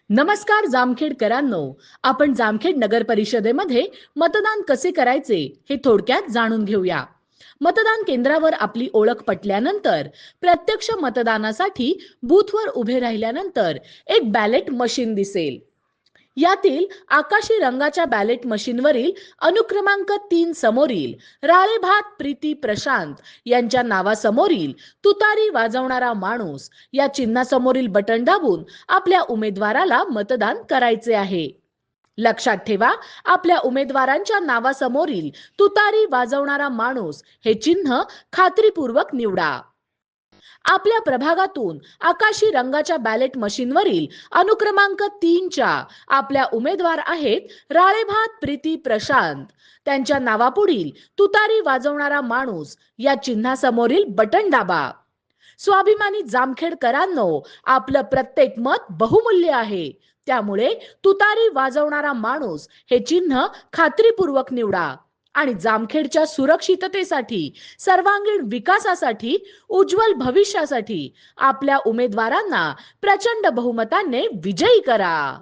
नमस्कार जामखेडकरांनो, आपण जामखेड नगर परिषदेमध्ये मतदान कसे करायचे हे थोडक्यात जाणून घेऊया. मतदान केंद्रावर आपली ओळख पटल्यानंतर प्रत्यक्ष मतदानासाठी बूथवर उभे राहिल्यानंतर एक बॅलेट मशीन दिसेल. यातील आकाशी रंगाच्या बॅलेट मशीनवरील अनुक्रमांक 3 समोरील राळेभात प्रीती प्रशांत यांच्या नावासमोरील तुतारी वाजवणारा माणूस या चिन्हासमोरील बटन दाबून आपल्या उमेदवाराला मतदान करायचे आहे. लक्षात ठेवा, आपल्या उमेदवारांच्या नावासमोरील तुतारी वाजवणारा माणूस हे चिन्ह खात्रीपूर्वक निवडा. आपल्या प्रभागातून आकाशी रंगाच्या बॅलेट मशीनवरील अनुक्रमांक 3च्या आपल्या उमेदवार आहेत राळेभात प्रीती प्रशांत. त्यांच्या नावापुढील तुतारी वाजवणारा माणूस या चिन्हासमोरील बटन दाबा. स्वाभिमानी जामखेडकरांनो, आपलं प्रत्येक मत बहुमूल्य आहे. त्यामुळे तुतारी वाजवणारा माणूस हे चिन्ह खात्रीपूर्वक निवडा आणि जामखेडच्या सुरक्षिततेसाठी, सर्वांगीण विकासासाठी, उज्ज्वल भविष्यासाठी आपल्या उमेदवारांना प्रचंड बहुमताने विजयी करा.